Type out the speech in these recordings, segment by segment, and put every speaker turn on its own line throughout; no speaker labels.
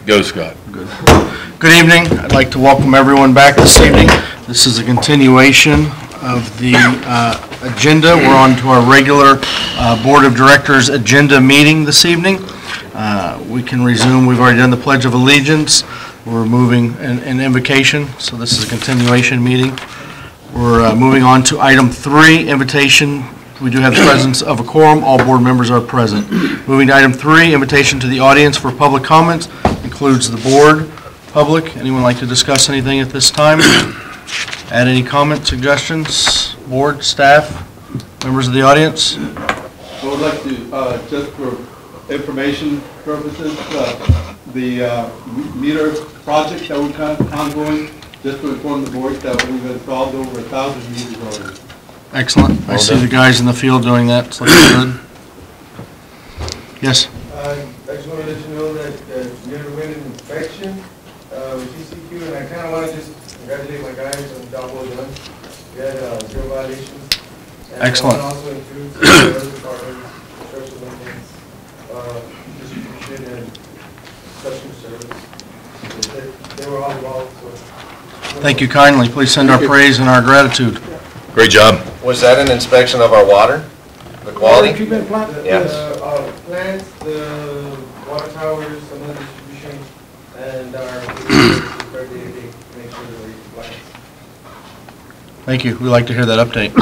Go, Scott.
Good. Good evening. I'd like to welcome everyone back this evening. This is a continuation of the agenda. We're on to our regular Board of Directors agenda meeting this evening. We can resume. We've already done the Pledge of Allegiance. We're moving an invocation, so this is a continuation meeting. We're moving on to item 3, invitation. We do have the presence of a quorum. All board members are present. Moving to item 3, invitation to the audience for public comments. Includes the board, public. Anyone like to discuss anything at this time? Add any comments, suggestions? Board, staff, members of the audience?
I would like to, just for information purposes, the meter project that we're kind of ongoing, just to inform the board that we've installed over 1,000 meters already.
Excellent. I see the guys in the field doing that. It's looking good. Yes?
I just want to let you know that you had a win inspection with TCQ, and I kind of want to just congratulate my guys on the job well done. We had 0 violations. And
excellent.
Also includes the other departments, construction maintenance, distribution, and customer service. They were all involved. So.
Thank you kindly. Please send our praise and our gratitude.
Great job.
Was that an inspection of our water? The quality?
Water treatment plant?
Yes.
Plants, the water towers, some of the distribution, and our day-to-day to make sure that we're compliant.
Thank you. We'd like to hear that update.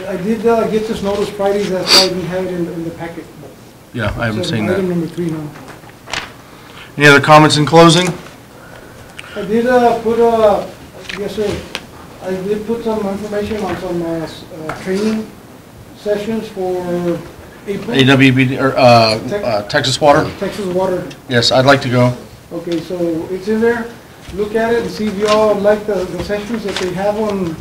I did get this notice Friday. That's why we have it in the packet.
Yeah, I haven't seen that.
Item number 3 now.
Any other comments in closing?
I did put yes sir, I did put some information on some training sessions for April.
LMWD, or Texas Water?
Texas Water.
Yes, I'd like to go.
Okay, so it's in there. Look at it and see if you all like the sessions that they have on.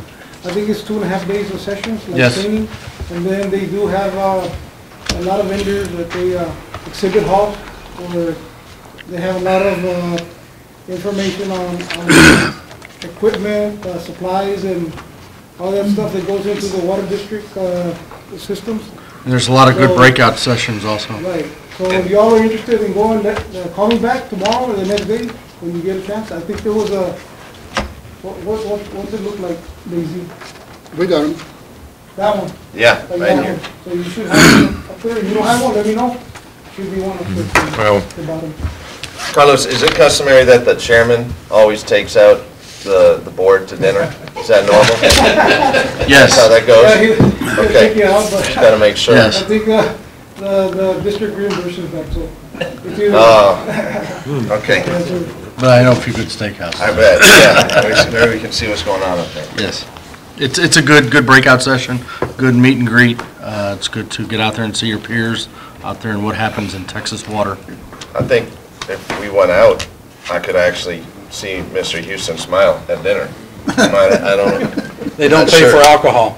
I think it's 2.5 days of sessions, like
yes.
Training. And then they do have a lot of vendors that they exhibit halls where they have a lot of information on equipment, supplies, and all that stuff that goes into the water district systems.
And there's a lot of good breakout sessions also.
Right. So if y'all are interested in going, call me back tomorrow or the next day when you get a chance. I think there was a, what's it look like, Daisy?
We got them.
That one.
Yeah,
Like
right
that
here.
one. So you should have one up there. If you don't have one, let me know. Should be one up there.
Well,
The bottom.
Carlos, is it customary that the chairman always takes out the board to dinner? Is that normal?
Yes.
That's how that goes?
Yeah, he'll
Okay.
take you out, but
Just got to make sure.
Yes.
I think the district reimburses that, so. It's either.
Oh, okay.
Yes, sir.
But I know a few good steakhouse.
I bet, yeah. Maybe we can see what's going on up there.
Yes. It's a good breakout session, good meet and greet. It's good to get out there and see your peers out there and what happens in Texas Water.
I think if we went out, I could actually see Mr. Houston smile at dinner. I don't know.
They don't
Not
pay
sure.
for alcohol.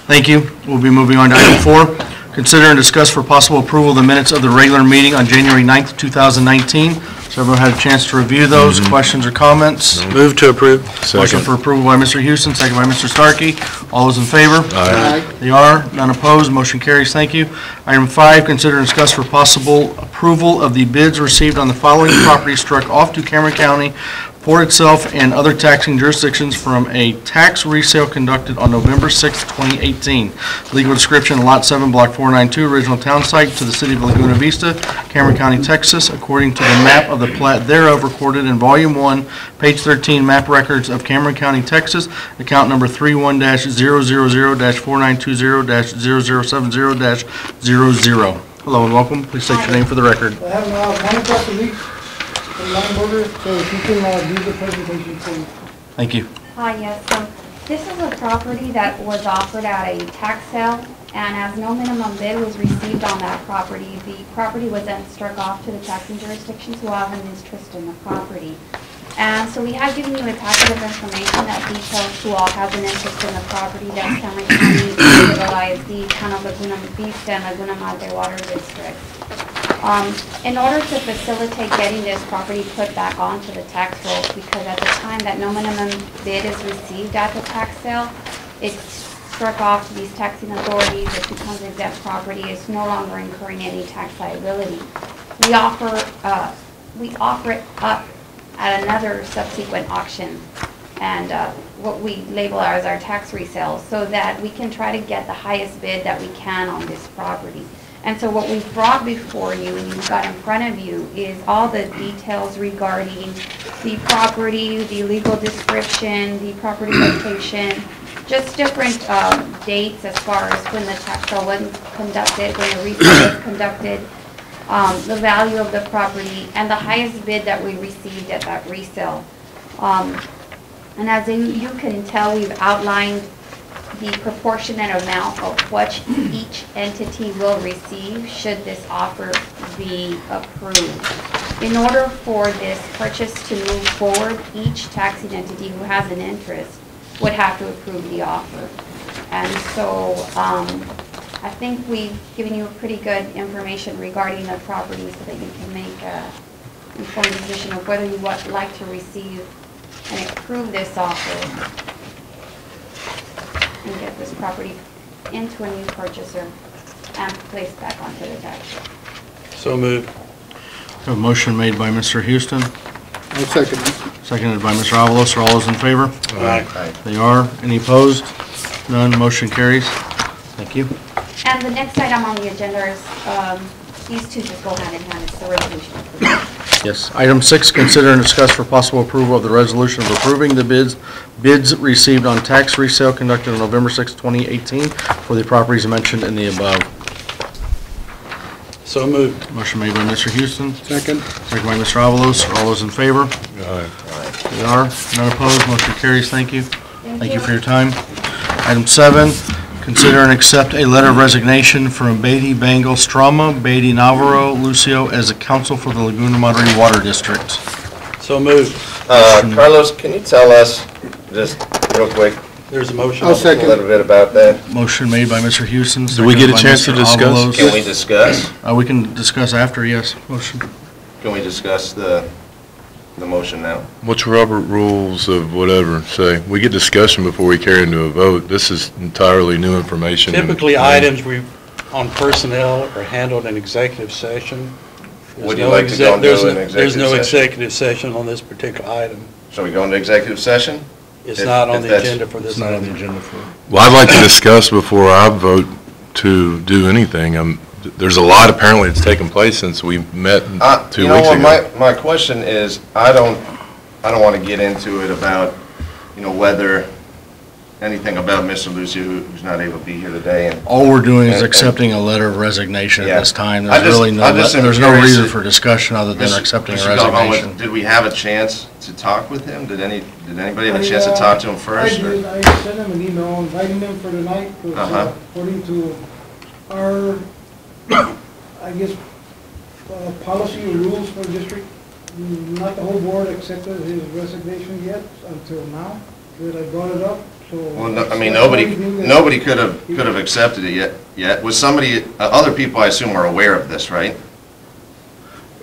Thank you. We'll be moving on to item 4. Consider and discuss for possible approval the minutes of the regular meeting on January 9th, 2019. So everyone had a chance to review those. Questions or comments?
Move to approve.
Motion for approval by Mr. Houston, second by Mr. Starkey. All those in favor?
Aye.
They are. None opposed. Motion carries. Thank you. Item 5, consider and discuss for possible approval of the bids received on the following properties struck off to Cameron County for itself and other taxing jurisdictions from a tax resale conducted on November 6, 2018. Legal description, Lot 7, Block 492, original town site to the city of Laguna Vista, Cameron County, Texas, according to the map of the plat thereof recorded in Volume 1, page 13, map records of Cameron County, Texas, account number 31-000-4920-0070-00. Hello and welcome. Please state your name for the record.
I have Monica Feliz from Line Border, so if you can do the presentation, please.
Thank you.
Hi, yes. So this is a property that was offered at a tax sale, and as no minimum bid was received on that property, the property was then struck off to the taxing jurisdictions who have an interest in the property. And so we have given you a packet of information that details who all has an interest in the property. That's Cameron County, ISD, Town of Laguna Vista, and Laguna Madre Water District. In order to facilitate getting this property put back onto the tax rolls, because at the time that no minimum bid is received at the tax sale, it's struck off to these taxing authorities, it becomes exempt property, it's no longer incurring any tax liability. We offer it up at another subsequent auction, and what we label as our tax resale, so that we can try to get the highest bid that we can on this property. And so what we've brought before you and you've got in front of you is all the details regarding the property, the legal description, the property location, just different dates as far as when the tax sale was conducted, when the resale was conducted, the value of the property, and the highest bid that we received at that resale. And as you can tell, we've outlined the proportionate amount of what each entity will receive should this offer be approved. In order for this purchase to move forward, each taxing entity who has an interest would have to approve the offer. And so I think we've given you a pretty good information regarding the property so that you can make an informed decision of whether you would like to receive and approve this offer and get this property into a new purchaser and placed back onto the tax roll.
So moved.
A motion made by Mr. Houston,
I'll second it.
seconded by Mr. Avalos. Are all those in favor?
Aye.
They are. Any opposed? None. Motion carries. Thank you.
And the next item on the agenda is, these two just go hand in hand, it's the resolution approval.
Yes. Item 6, consider and discuss for possible approval of the resolution of approving the bids received on tax resale conducted on November 6, 2018 for the properties mentioned in the above.
So moved.
Motion made by Mr. Houston,
Second.
seconded by Mr. Avalos. Are all those in favor?
Aye.
They are. None opposed. Motion carries. Thank you. Thank you for your time. Item 7, consider and accept a letter of resignation from Beatty, Bangle, Strama, Beatty, Navarro, Lucio as a council for the Laguna Monterey Water District.
So moved.
Carlos, can you tell us, just real quick,
There's a motion.
I'll
on the floor.
second.
a little bit about that?
Motion made by Mr. Houston.
Do we get a
seconded by
chance to
Mr.
discuss?
Avalos.
Can we discuss?
We can discuss after, yes. Motion.
Can we discuss the motion now?
What's Robert rules of whatever say? We get discussion before we carry into a vote. This is entirely new information.
Typically, items on personnel are handled in executive session.
Would you like to go into an
There's
executive
no
session?
executive session on this particular item.
Shall we go into executive session?
It's
If-
not on
if
the
that's-
agenda for
It's
this
not on the
item.
agenda for.
Well, I'd like to discuss before I vote to do anything. There's a lot apparently that's taken place since we met 2
You know
weeks
what,
ago.
my question is, I don't want to get into it about, whether anything about Mr. Lucio, who's not able to be here today, and
All we're doing is
And-
accepting a letter of resignation
Yeah.
at this time.
I
There's
just-
really no,
I just am
there's no
curious
reason
if-
for discussion other than accepting a
Mr. Galvin,
resignation.
did we have a chance to talk with him? Did anybody have a chance to talk to him first?
I
or-
did, I sent him an email inviting him for tonight, because
Uh-huh.
according to our, I guess, policy or rules for the district, not the whole board accepted his resignation yet until now, that I brought it up, so.
Well, nobody could have accepted it yet. Was somebody, other people I assume are aware of this, right?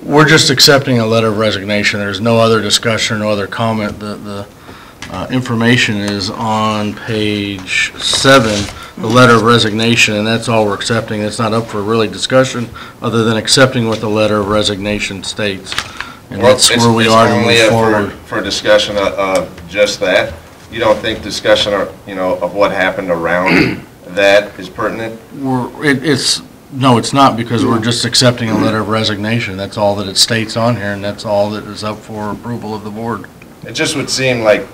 We're just accepting a letter of resignation. There's no other discussion, no other comment. The information is on page 7, the letter of resignation, and that's all we're accepting. It's not up for really discussion, other than accepting what the letter of resignation states. And
Well,
that's where we
it's
are to
only
move forward.
For discussion of just that. You don't think discussion, of what happened around that is pertinent?
No, it's not, because we're just accepting a letter of resignation. That's all that it states on here, and that's all that is up for approval of the board.
It just would seem like,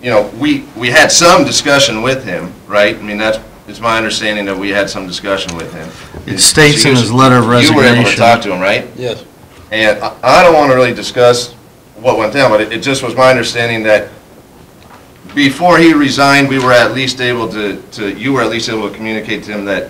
we had some discussion with him, right? I mean, it's my understanding that we had some discussion with him.
It states in
So
his letter of
You were able to
resignation.
talk to him, right?
Yes.
And I don't want to really discuss what went down, but it just was my understanding that before he resigned, we were at least able you were at least able to communicate to him that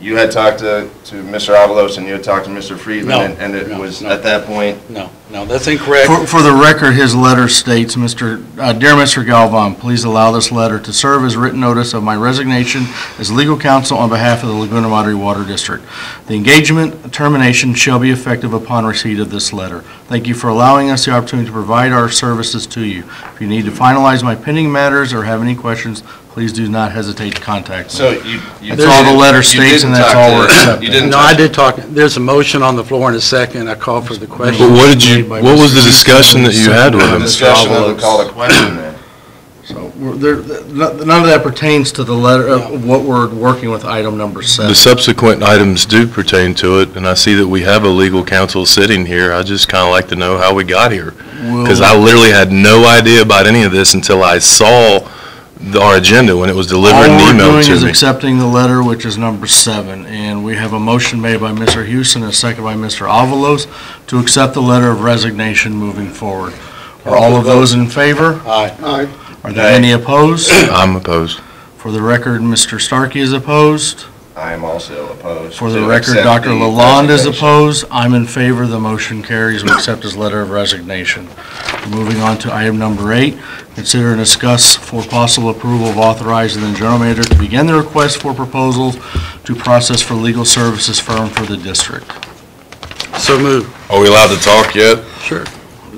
you had talked to Mr. Avalos and you had talked to Mr. Friedman,
No,
and it
no,
was
no.
at that point,
No. No, that's incorrect.
For the record, his letter states, Dear Mr. Galvan, please allow this letter to serve as written notice of my resignation as legal counsel on behalf of the Laguna Madre Water District. The engagement termination shall be effective upon receipt of this letter. Thank you for allowing us the opportunity to provide our services to you. If you need to finalize my pending matters or have any questions, please do not hesitate to contact me.
So you
That's all the letter
you
states, and
didn't
that's
talk
all we're
to-
accepting.
You didn't
No,
talk
I
to-
did talk, there's a motion on the floor in a second. I called for the question.
But what
Made by
what was
Mr.
the
Houston
discussion that you had with
and
him?
Mr.
Discussion of
Avalos.
the call to question then.
So none of that pertains to the letter, what we're working with item number 7.
The subsequent items do pertain to it, and I see that we have a legal counsel sitting here. I just kind of like to know how we got here. Because I literally had no idea about any of this until I saw our agenda when it was delivered and
All we're
emailed
doing
to
is
me.
accepting the letter, which is number 7, and we have a motion made by Mr. Houston and a second by Mr. Avalos to accept the letter of resignation moving forward. Are all of those in favor?
Aye.
Aye.
Are there any opposed?
I'm opposed.
For the record, Mr. Starkey is opposed.
I am also opposed.
For the
to
record,
accept
Dr.
the
Lalonde is
resignation.
opposed. I'm in favor. The motion carries. We accept his letter of resignation. Moving on to item number 8, consider and discuss for possible approval of authorizing the general manager to begin the request for proposals to process for legal services firm for the district.
So moved.
Are we allowed to talk yet?
Sure.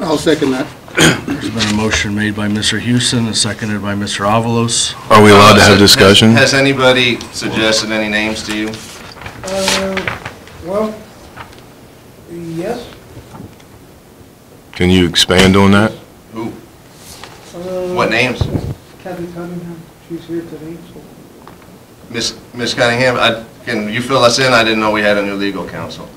I'll second that.
There's been a motion made by Mr. Houston and seconded by Mr. Avalos.
Are we allowed to have discussion?
Has anybody suggested any names to you?
Well, yes.
Can you expand on that?
Who? What names?
Kathy Cunningham, she's here today, so.
Ms. Cunningham, can you fill us in? I didn't know we had a new legal counsel.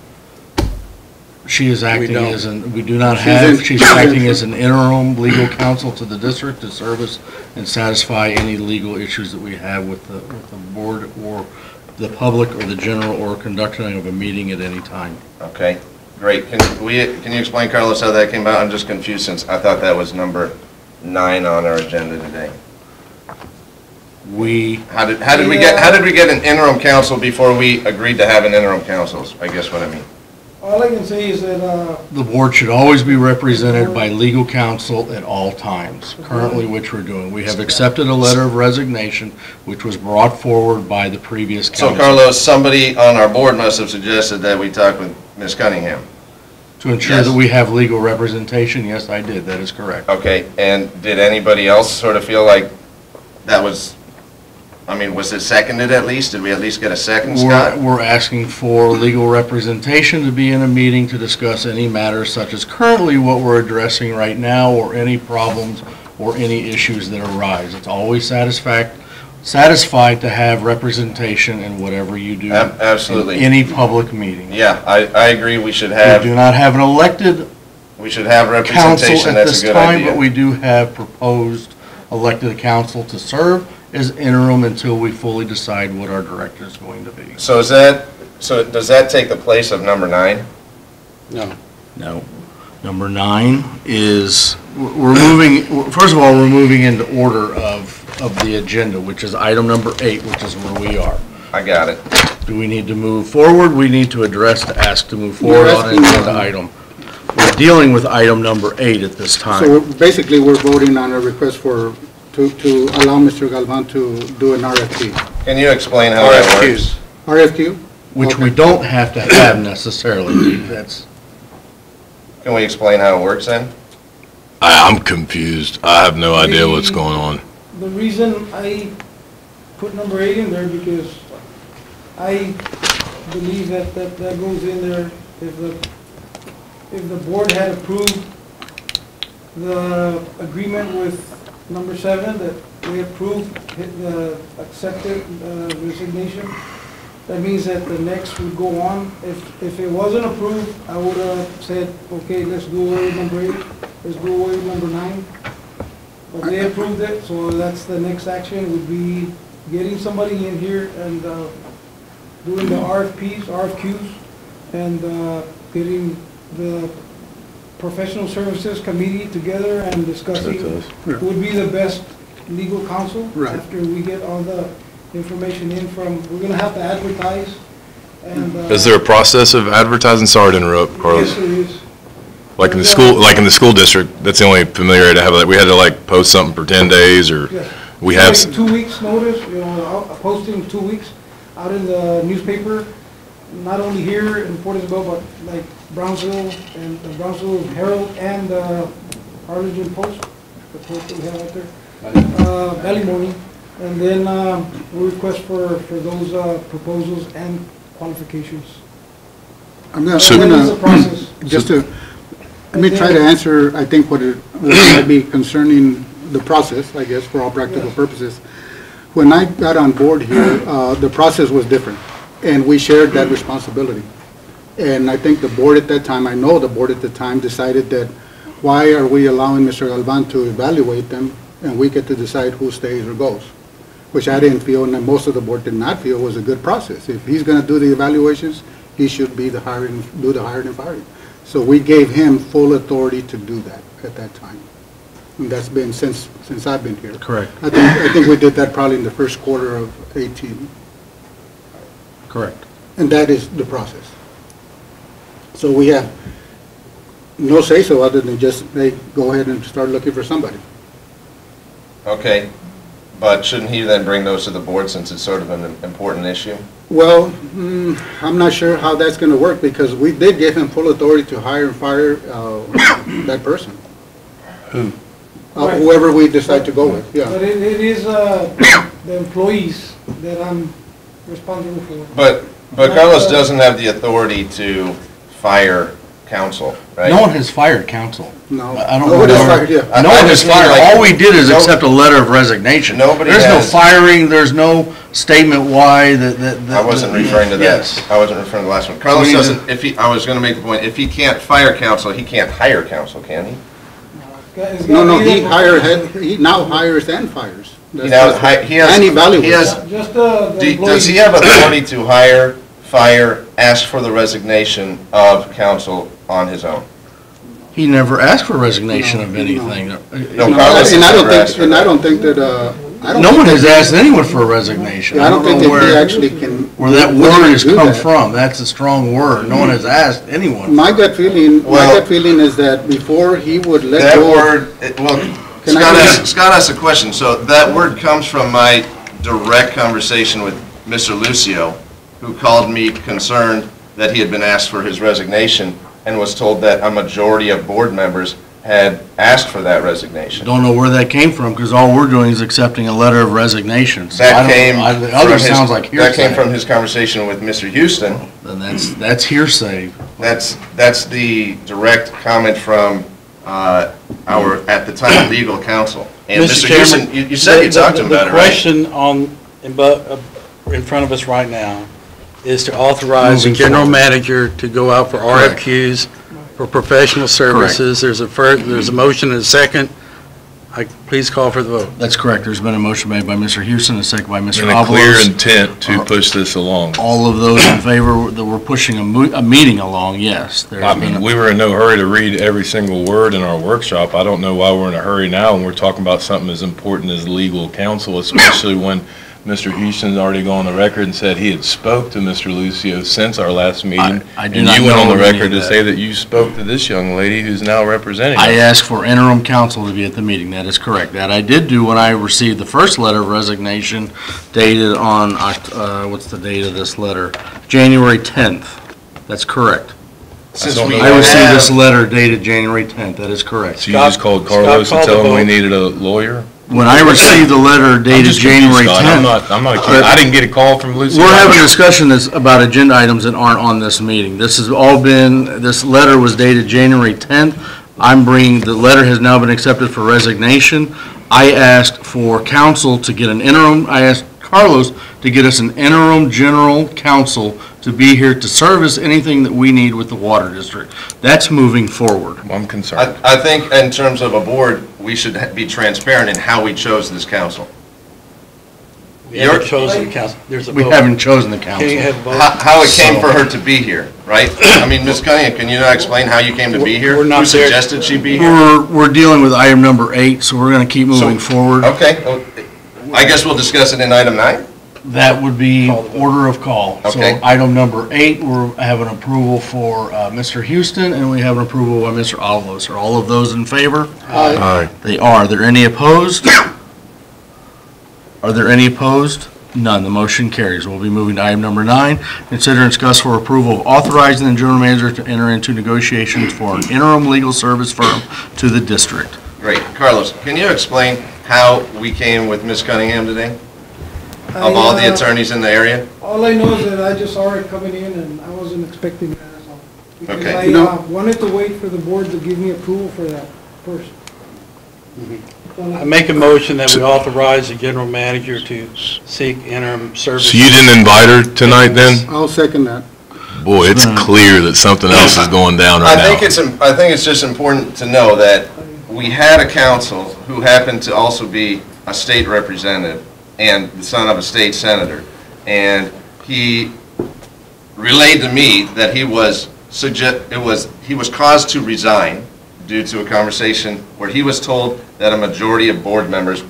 She is acting
don't.
as we do not have, she's acting as an interim legal counsel to the district to service and satisfy any legal issues that we have with the board or the public or the general or conducting of a meeting at any time.
Okay, great. Can you explain, Carlos, how that came about? I'm just confused since I thought that was number 9 on our agenda today. How did we get an interim counsel before we agreed to have an interim counsel? I guess what I mean.
All I can say is that,
The board should always be represented by legal counsel at all times, currently which we're doing. We have accepted a letter of resignation, which was brought forward by the previous counsel.
So Carlos, somebody on our board must have suggested that we talk with Ms. Cunningham.
To ensure that we have legal representation, yes, I did, that is correct.
Okay, and did anybody else sort of feel like that was, I mean, was it seconded at least? Did we at least get a second, Scott?
We're asking for legal representation to be in a meeting to discuss any matters such as currently what we're addressing right now or any problems or any issues that arise. It's always satisfied to have representation in whatever you do.
Absolutely.
In any public meeting.
Yeah, I agree we should
We
have,
do not have an elected
we should have
council
representation,
at
that's
this
a good
time, but
idea.
we do have proposed elected council to serve as interim until we fully decide what our director is going to be.
So does that take the place of number 9?
No.
No. Number 9 is, we're moving, first of all, we're moving into order of the agenda, which is item number 8, which is where we are.
I got it.
Do we need to move forward? We need to ask to move forward on an agenda item. We're dealing with item number 8 at this time.
So basically, we're voting on a request to allow Mr. Galvan to do an RFP.
Can you explain how that works?
RFQ?
Which we don't have to have necessarily. That's,
Can we explain how it works then?
I'm confused. I have no idea what's going on.
the reason I put number 8 in there because I believe that goes in there if the board had approved the agreement with number 7, that we approved the accepted resignation, that means that the next would go on. If it wasn't approved, I would have said, okay, let's do away with number 8, let's do away with number 9. But they approved it, so that's the next action, would be getting somebody in here and doing the RFQs, and getting the professional services committee together and discussing who would be the best legal counsel.
Right.
After we get all the information in from, we're gonna have to advertise, and.
Is there a process of advertising? Sorry to interrupt, Carlos.
Yes, there is.
Like in the school district, that's the only familiarity I have. Like, we had to like post something for 10 days or
Yes.
we have,
Like 2 weeks notice, posting 2 weeks out in the newspaper, not only here in Port Isabel, but like Brownsville and the Brownsville Herald and the Arlington Post, the post that we have out there, Valley Morning. And then we request for those proposals and qualifications.
I'm
That is the
gonna,
process.
just to, let me try to answer, I think what might be concerning the process, I guess, for all practical purposes. When I got on board here, the process was different, and we shared that responsibility. And I think the board at that time, I know the board at the time decided that why are we allowing Mr. Galvan to evaluate them, and we get to decide who stays or goes, which I didn't feel, and most of the board did not feel was a good process. If he's gonna do the evaluations, he should be do the hiring and firing. So we gave him full authority to do that at that time. And that's been since I've been here.
Correct.
I think we did that probably in the first quarter of 18.
Correct.
And that is the process. So we have no say-so other than just, hey, go ahead and start looking for somebody.
Okay, but shouldn't he then bring those to the board since it's sort of an important issue?
Well, I'm not sure how that's going to work because we did give him full authority to hire and fire that person.
Who?
Whoever we decide to go with, yeah.
But it is the employees that I'm responsible for.
But Carlos doesn't have the authority to fire counsel, right?
No one has fired counsel.
No.
I don't know.
Nobody's fired, yeah.
No one
I
has
just mean,
fired.
like,
All we did is
no-
accept a letter of resignation.
Nobody
There's no
has-
firing, there's no statement why that.
I wasn't referring to that.
Yes.
I wasn't referring to the last one. Carlos
We need to-
doesn't, I was gonna make the point, if he can't fire counsel, he can't hire counsel, can he?
It's
No,
gotta be
he
the-
he now hires and fires.
He now he has.
And evaluates.
He has,
Just the
does he
employees.
have authority to hire, fire, ask for the resignation of counsel on his own?
He never asked for resignation of
No.
anything.
No,
No,
Carlos
and I
has
don't
never asked
think,
for
and I
that.
don't think that, I don't.
No
think
one has
that-
asked anyone for a resignation.
I don't think
know
that he
where-
actually can.
Where that
wouldn't
word has
do
come
that.
from, that's a strong word. No one has asked anyone.
My gut feeling
Well-
is that before he would let
That
go.
word, well,
Can I
Scott asked a question, so that word comes from my direct conversation with Mr. Lucio, who called me concerned that he had been asked for his resignation and was told that a majority of board members had asked for that resignation.
Don't know where that came from, because all we're doing is accepting a letter of resignation. So I
That
don't-
came
The
from
other
his,
sounds like
that came
hearsay.
from his conversation with Mr. Houston.
Then that's hearsay.
That's the direct comment from our, at the time, legal counsel. And Mr. Houston,
Chairman,
you said you talked to him about it,
The
right?
question in front of us right now is to authorize the
Moving
general
forward.
manager to go out for
Correct.
RFQs for professional services. There's a motion and a second. Please call for the vote.
That's correct. There's been a motion made by Mr. Houston, a second by Mr.
and a clear
Avalos.
intent to push this along.
All of those in favor that we're pushing a meeting along, yes. There's
I
been
mean,
a-
we were in no hurry to read every single word in our workshop. I don't know why we're in a hurry now when we're talking about something as important as legal counsel, especially when Mr. Houston's already gone on the record and said he had spoke to Mr. Lucio since our last meeting.
I do
And
not
you went on
know
the
of any
record
of
to
that.
say that you spoke to this young lady who's now representing
I
us.
asked for interim counsel to be at the meeting. That is correct. That I did do when I received the first letter of resignation dated on, what's the date of this letter? January 10th. That's correct.
Since
don't
we
know.
I received this
have,
letter dated January 10th. That is correct.
So you just called
Scott
Carlos and
called
told
the
him we
vote.
needed a lawyer?
When I received the letter
I'm
dated
just confused,
January
Scott.
10th.
I'm not kidding. I didn't get a call from Lucio.
We're having a discussion about agenda items that aren't on this meeting. This has all been, this letter was dated January 10th. The letter has now been accepted for resignation. I asked for counsel to get an interim, I asked Carlos to get us an interim general counsel to be here to service anything that we need with the water district. That's moving forward.
I'm concerned.
I think in terms of a board, we should be transparent in how we chose this council.
We haven't chosen the council. There's a
We
vote.
haven't chosen the
Can you
council.
have a vote?
How it came
So-
for her to be here, right? I mean, Ms. Cunningham, can you not explain how you came to be here?
We're not
Who
there.
suggested she be here?
We're dealing with item number 8, so we're going to keep moving forward.
Okay, I guess we'll discuss it in item 9?
That would be
Call the vote.
order of call.
Okay.
So item number 8, we have an approval for Mr. Houston, and we have an approval by Mr. Avalos. Are all of those in favor?
Aye.
They are. Are there any opposed? Are there any opposed? None. The motion carries. We'll be moving to item number 9. Consider and discuss for approval of authorizing the general manager to enter into negotiations for an interim legal service firm to the district.
Great. Carlos, can you explain how we came with Ms. Cunningham today? Of all the attorneys in the area?
All I know is that I just saw it coming in and I wasn't expecting that at all. Because
Okay.
I
You know-
wanted to wait for the board to give me approval for that first.
I make a motion that we authorize the general manager to seek interim service.
So you didn't invite her tonight then?
I'll second that.
Boy, it's clear that something else is going down right
I think
now.
I think it's just important to know that we had a counsel who happened to also be a state representative and the son of a state senator. And he relayed to me that he was caused to resign due to a conversation where he was told that a majority of board members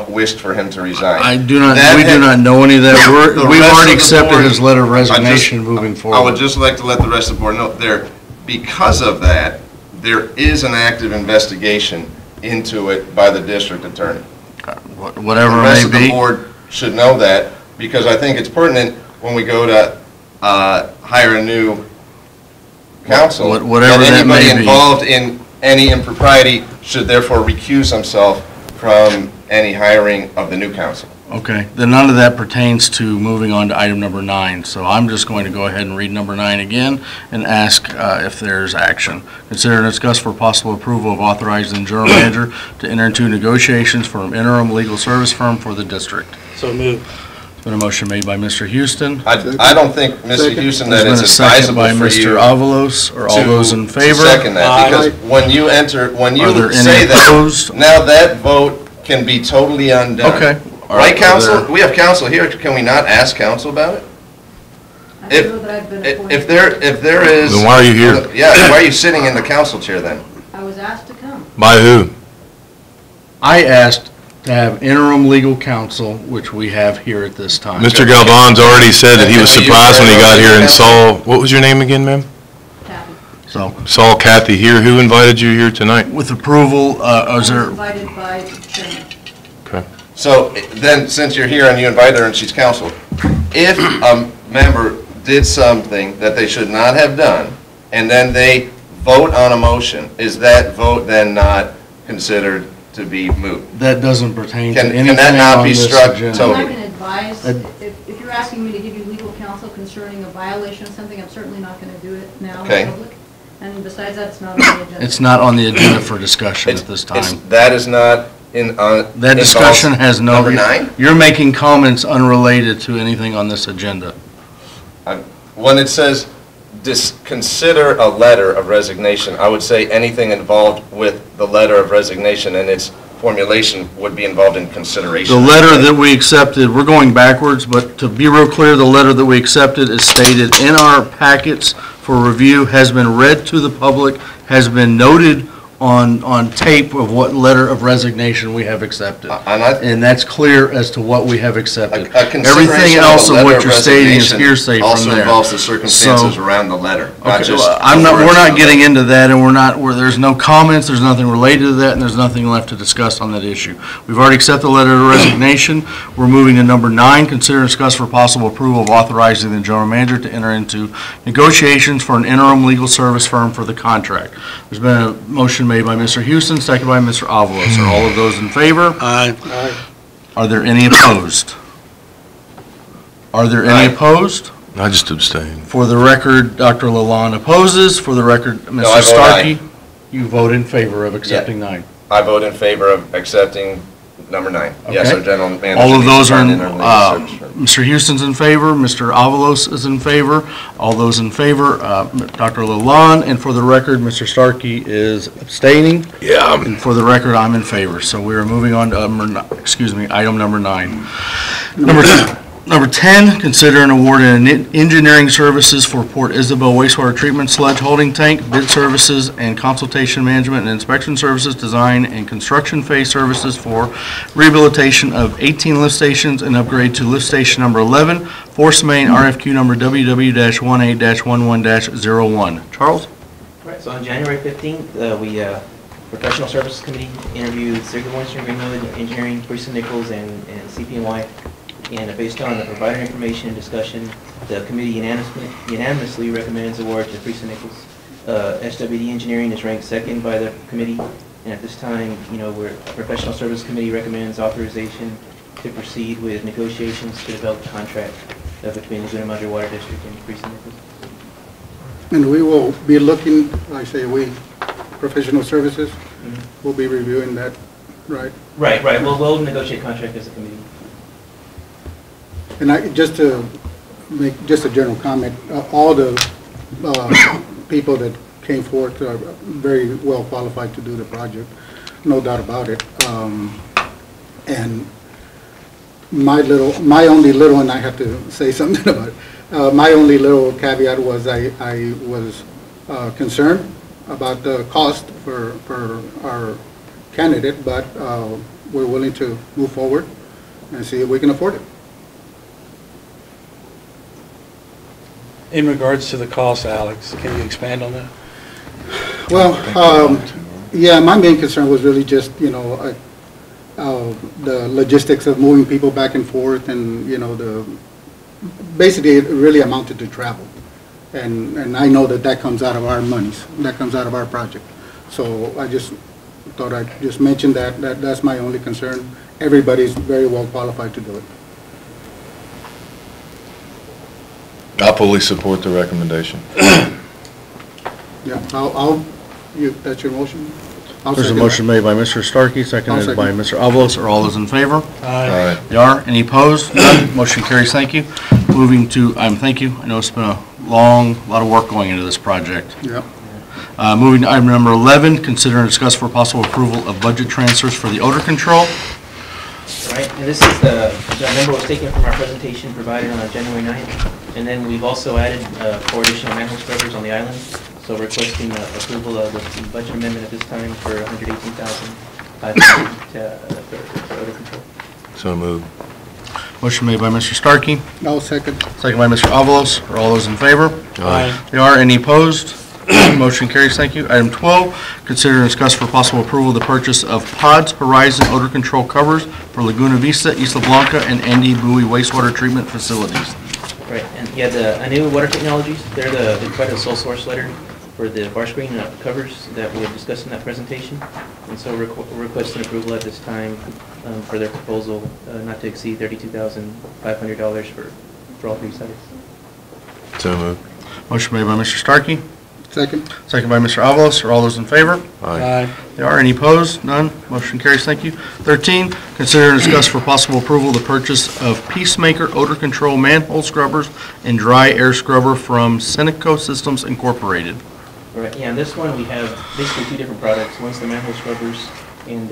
wished for him to resign.
We do not know any of that.
The
We've
rest
already
of the
accepted
board-
his letter of resignation moving forward.
I would just like to let the rest of the board know, because of that, there is an active investigation into it by the district attorney.
Whatever
The
it
rest
may
of the
be.
board should know that, because I think it's pertinent when we go to hire a new counsel.
Whatever that may
anybody
be.
involved in any impropriety should therefore recuse himself from any hiring of the new counsel.
Okay, then none of that pertains to moving on to item number 9. So I'm just going to go ahead and read number 9 again and ask if there's action. Consider and discuss for possible approval of authorizing the general manager to enter into negotiations for an interim legal service firm for the district.
So moved.
There's been a motion made by Mr. Houston.
I don't think, Mr.
Second.
Houston,
There's
that
been a
it's
second by
advisable for you
Mr. Avalos. Are all those in
to
favor?
second that,
Aye.
because when you
Are there
say
any
that,
opposed?
now that vote can be totally undone.
Okay. All
Right,
are
counsel?
there-
We have counsel here, can we not ask counsel about it?
I don't know that I've been appointed.
If there is...
Then why are you here?
Yeah, why are you sitting in the council chair then?
I was asked to come.
By who?
I asked to have interim legal counsel, which we have here at this time.
Mr. Galvan's already said that he was surprised when he got here and saw, what was your name again, ma'am?
Kathy.
So,
Saw Kathy here. Who invited you here tonight?
with approval,
I
is
was
there,
invited by the chairman.
So then, since you're here and you invited her and she's counsel, if a member did something that they should not have done, and then they vote on a motion, is that vote then not considered to be moot?
that doesn't pertain to
Can
anything
that not
on
be
this
struck
agenda.
I'm
totally?
not going to advise,
Ed-
if you're asking me to give you legal counsel concerning a violation of something, I'm certainly not going to do it now
Okay.
in public. And besides that, it's not on the agenda.
It's not on the agenda for discussion at this time.
That is not in,
That discussion has no...
Number 9?
You're making comments unrelated to anything on this agenda.
When it says, consider a letter of resignation, I would say anything involved with the letter of resignation and its formulation would be involved in consideration.
The letter that we accepted, we're going backwards, but to be real clear, the letter that we accepted is stated in our packets for review, has been read to the public, has been noted on tape of what letter of resignation we have accepted. And that's clear as to what we have accepted.
A consideration
Everything else
of
of
a letter
what you're stating is
resignation
hearsay from
Also
there.
involves the circumstances
So-
around the letter, not
Okay,
just.
well,
the words
we're
of
not
the
getting
letter.
into that, and there's no comments, there's nothing related to that, and there's nothing left to discuss on that issue. We've already accepted the letter of resignation. We're moving to number 9, consider and discuss for possible approval of authorizing the general manager to enter into negotiations for an interim legal service firm for the contract. There's been a motion made by Mr. Houston, seconded by Mr. Avalos. Are all of those in favor?
Aye.
Are there any opposed? Are there any
Aye.
opposed?
I just abstained.
For the record, Dr. Lalonde opposes. For the record,
I
Mr.
vote
Starkey, you vote in favor of accepting 9.
I vote in favor of accepting number 9. Yes,
Okay.
our general manager.
All of
needs to
those are,
find
in-
interim legal service firm.
Mr. Houston's in favor, Mr. Avalos is in favor, all those in favor, Dr. Lalonde, and for the record, Mr. Starkey is abstaining,
Yeah.
and for the record, I'm in favor. So we are moving on to, item number 9. Number 10, consider and award engineering services for Port Isabel wastewater treatment sludge holding tank, bid services and consultation management and inspection services, design and construction phase services for rehabilitation of 18 lift stations and upgrade to lift station number 11, Force Main RFQ number WW-1A-11-01. Charles?
Right, so on January 15th, Professional Services Committee interviewed Sigurd Winston, Greenwood Engineering, Teresa Nichols, and CP&Y. And based on the provider information and discussion, the committee unanimously recommends award to Teresa Nichols. SWD Engineering is ranked second by the committee, and at this time, Professional Service Committee recommends authorization to proceed with negotiations to develop a contract between Laguna Madre Water District and Teresa Nichols.
And we will be looking, I say we, professional services, will be reviewing that, right?
Right. We'll negotiate contract as a committee.
And just to make just a general comment, all the people that came forth are very well qualified to do the project, no doubt about it. And my only little, and I have to say something about it, my only little caveat was I was concerned about the cost for our candidate, but we're willing to move forward and see if we can afford it.
In regards to the cost, Alex, can you expand on that?
Well, yeah, my main concern was really just, the logistics of moving people back and forth, and, basically it really amounted to travel. And I know that comes out of our monies, that comes out of our project. So I just thought I'd just mention that's my only concern. Everybody's very well qualified to do it.
I fully support the recommendation.
Yeah, that's your motion? I'll
There's a
second
motion made by Mr. Starkey, seconded by Mr. Avalos. Are all those in favor?
Aye.
They are. Any opposed? None. Motion carries. Thank you. Moving to, thank you. I know it's been a lot of work going into this project.
Yeah.
Moving to item number 11, consider and discuss for possible approval of budget transfers for the odor control.
Right, and this is the number was taken from our presentation provided on January 9th. And then we've also added 4 additional manhole scrubbers on the island. So requesting approval of the budget amendment at this time for $118,500 for odor control.
So moved.
Motion made by Mr. Starkey,
I'll second.
second by Mr. Avalos. Are all those in favor?
Aye.
They are. Any opposed? Motion carries. Thank you. Item 12, consider and discuss for possible approval the purchase of Pods Horizon odor control covers for Laguna Vista, Isla Blanca, and Andy Bowie wastewater treatment facilities.
Right, and yeah, the Anu Water Technologies, they provided a sole source letter for the bar screen covers that we have discussed in that presentation. And so we're requesting approval at this time for their proposal not to exceed $32,500 for all 3 sites.
So moved.
Motion made by Mr. Starkey,
Second.
second by Mr. Avalos. Are all those in favor?
Aye.
They are. Any opposed? None. Motion carries. Thank you. 13, consider and discuss for possible approval the purchase of Peacemaker odor control manhole scrubbers and dry air scrubber from Seneco Systems Incorporated.
Right, yeah, and this one we have basically 2 different products. One's the manhole scrubbers, and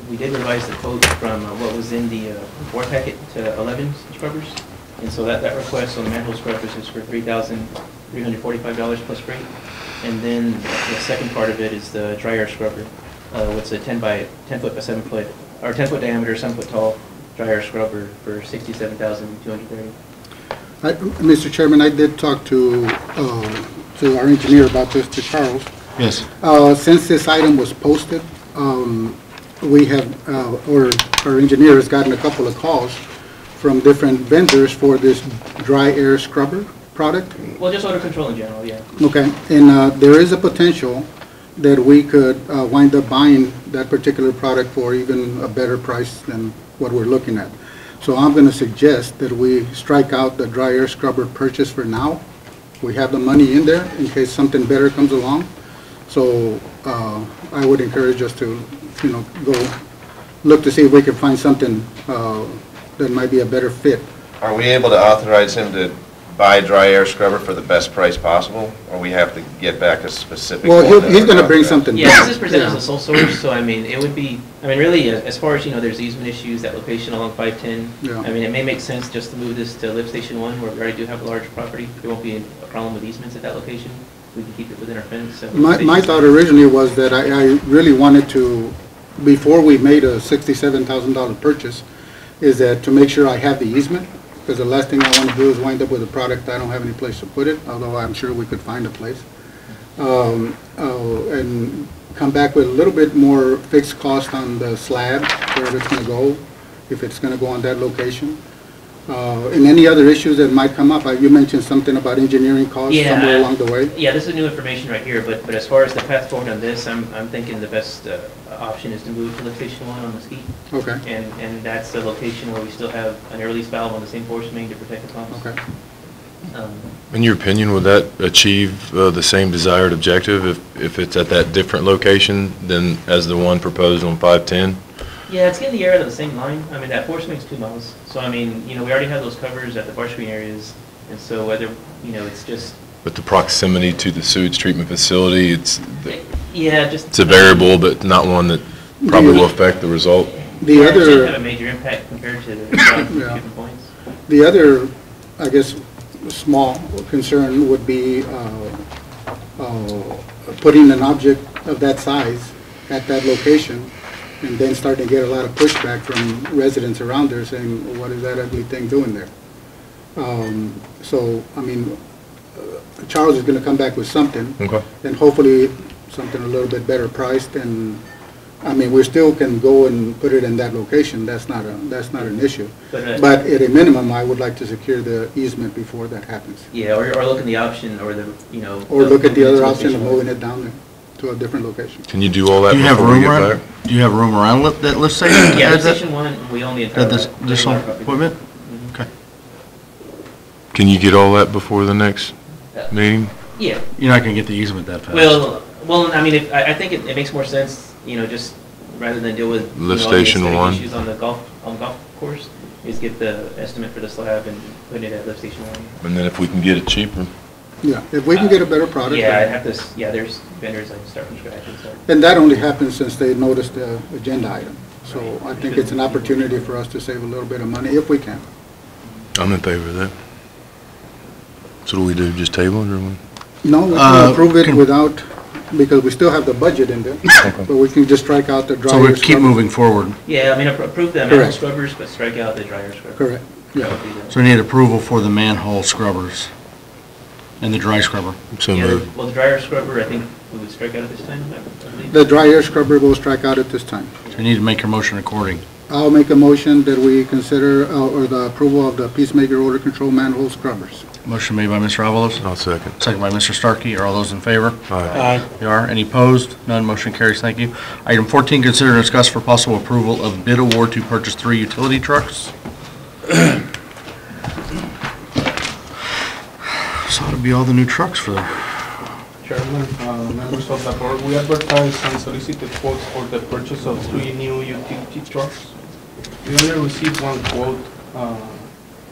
we did revise the quote from what was in the board packet to 11 scrubbers. And so that request on the manhole scrubbers is for $3,345 plus freight. And then the second part of it is the dry air scrubber. What's a 10 foot by 7 foot, or 10 foot diameter, 7 foot tall dry air scrubber for $67,230.
Mr. Chairman, I did talk to our engineer about this, to Charles.
Yes.
Since this item was posted, we have, or our engineer has gotten a couple of calls from different vendors for this dry air scrubber product.
Well, just odor control in general, yeah.
Okay, and there is a potential that we could wind up buying that particular product for even a better price than what we're looking at. So I'm going to suggest that we strike out the dry air scrubber purchase for now. We have the money in there in case something better comes along. So I would encourage us to, go look to see if we can find something that might be a better fit.
Are we able to authorize him to buy a dry air scrubber for the best price possible, or we have to get back a specific
Well,
one that
he's
we're
gonna bring
talking about?
something.
Yeah, this is presented
Yeah.
as a sole source, so I mean, it would be, I mean, really, as far as, there's easement issues, that location along 510.
Yeah.
I mean, it may make sense just to move this to Lift Station 1, where we already do have a large property. There won't be a problem with easements at that location. We can keep it within our fence, so.
My thought originally was that I really wanted to, before we made a $67,000 purchase, is that to make sure I have the easement, because the last thing I want to do is wind up with a product I don't have any place to put it, although I'm sure we could find a place. And come back with a little bit more fixed cost on the slab, wherever it's going to go, if it's going to go on that location. And any other issues that might come up, you mentioned something about engineering costs
Yeah,
somewhere along the way.
Yeah, this is new information right here, but as far as the path forward on this, I'm thinking the best option is to move to Lift Station 1 on Mesquite.
Okay,
And that's the location where we still have an air release valve on the same force main to protect the pumps.
okay.
In your opinion, would that achieve the same desired objective if it's at that different location than as the one proposed on 510?
Yeah, it's getting the air out of the same line. I mean, that force main's 2 miles. So, I mean, we already have those covers at the bar screen areas. And so whether, it's just,
But the proximity to the sewage treatment facility,
yeah, just.
it's a variable, but not one that probably will affect the result.
The
Yeah, it shouldn't
other,
have a major impact compared to the treatment points.
the other, I guess, small concern would be putting an object of that size at that location and then starting to get a lot of pushback from residents around there saying, well, what is that ugly thing doing there? So, I mean, Charles is going to come back with something,
Okay.
and hopefully something a little bit better priced, and, I mean, we still can go and put it in that location, that's not an issue. But at a minimum, I would like to secure the easement before that happens.
Yeah, or look at the option, or the,
Or look at the other
Lift
option of
Station
moving it down there to a different location.
Can you do all that
Do you have
before we
room
get
around,
back?
do you have room around that lift station?
Yeah,
to
Lift
add that-
Station 1, we own the entire.
add this additional equipment?
Mhm.
Okay.
Can you get all that before the next meeting?
Yeah,
You're not gonna get the easement that fast.
well, I mean, I think it makes more sense, just rather than deal with.
Lift
all the
Station
aesthetic
1.
Issues on the golf course, is get the estimate for the slab and put it at Lift Station 1.
And then if we can get it cheaper.
Yeah, if we can get a better product.
Yeah, I'd have to, there's vendors I can start from scratch and stuff.
And that only happens since they noticed the agenda item. So I think it's an opportunity for us to save a little bit of money if we can.
I'm in favor of that. So do we do, just table it or we?
No, we can approve it
can-
without, because we still have the budget in there. But we can just strike out the dryer.
So we keep
scrubber.
moving forward.
Yeah, I mean, approve the manhole
Correct.
scrubbers, but strike out the dryer scrubber.
Correct,
That
yeah.
would be the-
So we need approval for the manhole scrubbers and the dry scrubber.
So
Yeah,
moved.
well, the dryer scrubber, I think we would strike out at this time, I believe.
The dry air scrubber will strike out at this time.
So you need to make your motion according.
I'll make a motion that we consider, or the approval of the Peacemaker odor control manhole scrubbers.
Motion made by Mr. Avalos,
I'll second.
second by Mr. Starkey. Are all those in favor?
All right.
You are. Any opposed? None. Motion carries. Thank you. Item 14, consider and discuss for possible approval of bid award to purchase 3 utility trucks. So that'll be all the new trucks for the...
Chairman, members of the board, we advertised and solicited quotes for the purchase of 3 new utility trucks. We only received 1 quote.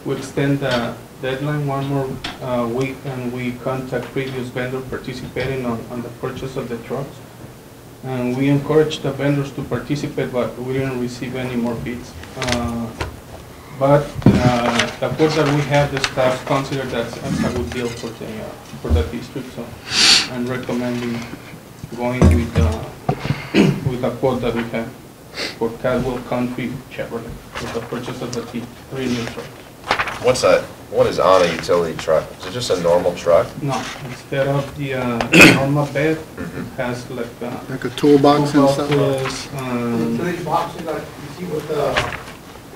We extend the deadline 1 more week, and we contact previous vendor participating on the purchase of the trucks. And we encourage the vendors to participate, but we didn't receive any more bids. But the quote that we have, the staff consider that as a good deal for the district, so I'm recommending going with the quote that we have for Cadwell Country Chevrolet with the purchase of the 3 new trucks.
What is on a utility truck? Is it just a normal truck?
No, instead of the normal bed, it has like
Like a toolbox and stuff?
toolboxes,
These boxes that you see with the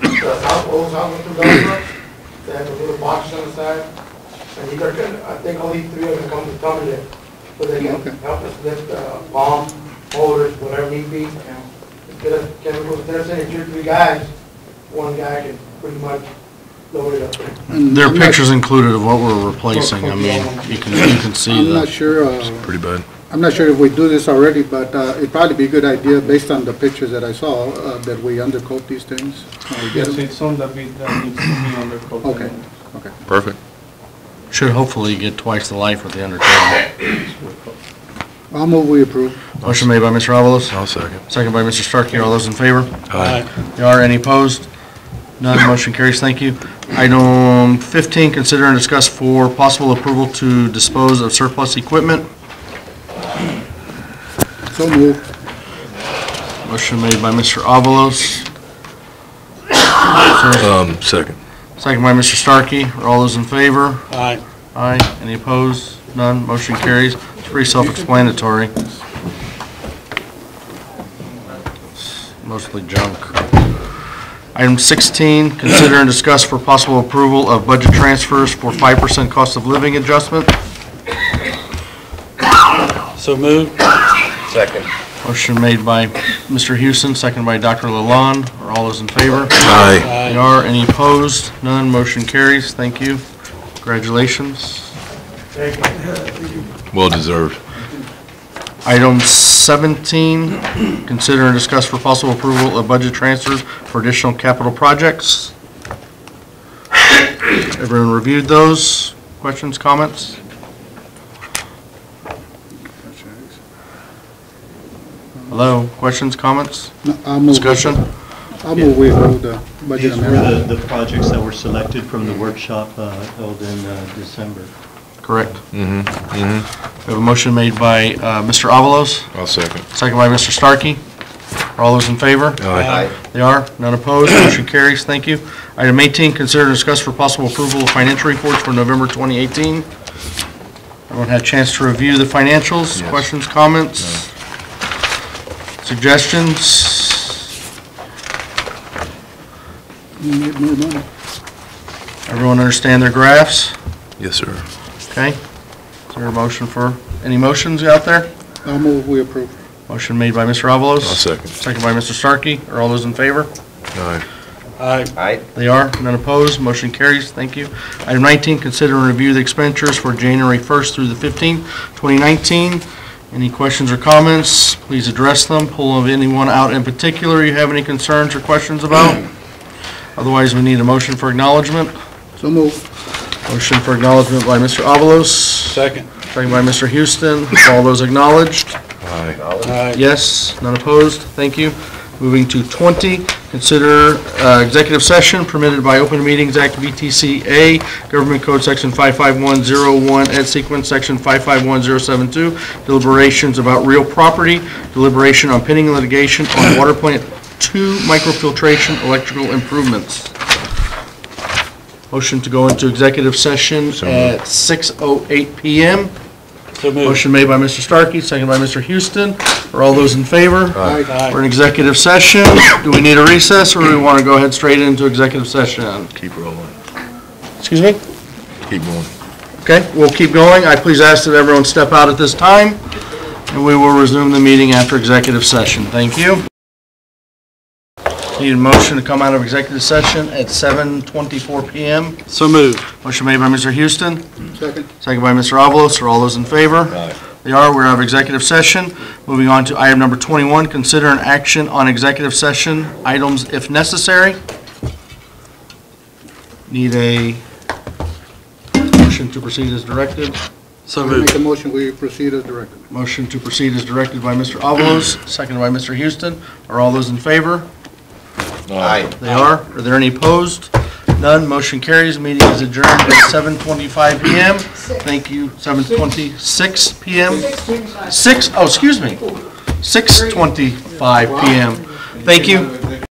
house, old house with the dump trucks, they have the little boxes on the side. And these are good, I think all these 3 of them come with tumble lift, so they
Okay.
can help us lift bomb, holders, whatever need be. Instead of chemicals, instead of sending 2 or 3 guys, 1 guy can pretty much load it up there.
And
There are
I'm not-
pictures included of what we're replacing. I mean, you can see
I'm not
the...
sure,
Pretty bad.
I'm not sure if we do this already, but it'd probably be a good idea, based on the pictures that I saw, that we undercoat these things. when we get
yes,
them.
it's on the bid that needs to be undercoated.
Okay, okay.
Perfect.
Should hopefully get twice the life with the undertaking.
I'll move we approve.
Motion made by Mr. Avalos.
I'll second.
Second by Mr. Starkey. All those in favor?
Aye.
There are any opposed? None, motion carries, thank you. Item 15, consider and discuss for possible approval to dispose of surplus equipment.
So move.
Motion made by Mr. Avalos.
Second.
Second by Mr. Starkey. Are all those in favor?
Aye.
Aye. Any opposed? None, motion carries. It's pretty self-explanatory. It's mostly junk. Item 16, consider and discuss for possible approval of budget transfers for 5% cost of living adjustment.
So moved.
Second.
Motion made by Mr. Houston, second by Dr. Lalonde. Are all those in favor?
Aye.
They are. Any opposed? None. Motion carries. Thank you. Congratulations.
Well deserved.
Item 17, consider and discuss for possible approval of budget transfers for additional capital projects. Everyone reviewed those? Questions, comments? Hello? Questions, comments?
No, I'll move.
Discussion?
I'll move we approve the budget
These were
amendment.
the projects that were selected from the workshop held in December.
Correct.
Mm-hmm.
We have a motion made by Mr. Avalos,
I'll second.
second by Mr. Starkey. Are all those in favor?
Aye.
They are. None opposed. Motion carries. Thank you. Item 18, consider and discuss for possible approval of financial reports for November 2018. Everyone had a chance to review the financials.
Yes.
Questions, comments? Suggestions?
We need more money.
Everyone understand their graphs?
Yes, sir.
Okay. Is there a motion for, any motions out there?
I'll move we approve.
Motion made by Mr. Avalos.
I'll second.
Second by Mr. Starkey. Are all those in favor?
Aye.
Aye.
Aye.
They are. None opposed. Motion carries. Thank you. Item 19, consider and review the expenditures for January 1st through the 15th, 2019. Any questions or comments, please address them. Pull anyone out in particular you have any concerns or questions about. Otherwise, we need a motion for acknowledgement.
So move.
Motion for acknowledgement by Mr. Avalos.
Second.
Second by Mr. Houston. All those acknowledged?
Aye.
Aye.
Yes, none opposed, thank you. Moving to 20, consider executive session permitted by Open Meetings Act VTCA, Government Code Section 55101, Ed Sequence Section 551072, deliberations about real property, deliberation on pending litigation on Water Plant 2 microfiltration electrical improvements. Motion to go into executive session at 6:08 PM.
So moved.
Motion made by Mr. Starkey, second by Mr. Houston. Are all those in favor?
Aye.
We're in executive session. Do we need a recess, or do we want to go ahead straight into executive session?
Keep rolling.
Excuse me?
Keep going.
Okay, we'll keep going. I please ask that everyone step out at this time, and we will resume the meeting after executive session. Thank you. Need a motion to come out of executive session at 7:24 PM.
So moved.
Motion made by Mr. Houston,
Second.
second by Mr. Avalos. Are all those in favor?
Aye.
They are. We're out of executive session. Moving on to item number 21, consider an action on executive session items if necessary. Need a motion to proceed as directed.
So
I'll make
moved.
a motion we proceed as directed.
Motion to proceed as directed by Mr. Avalos, seconded by Mr. Houston. Are all those in favor?
Aye.
They are. Are there any opposed? None. Motion carries. Meeting is adjourned at 7:25 PM. Thank you. 7:26 PM. 6, oh, excuse me. 6:25 PM. Thank you.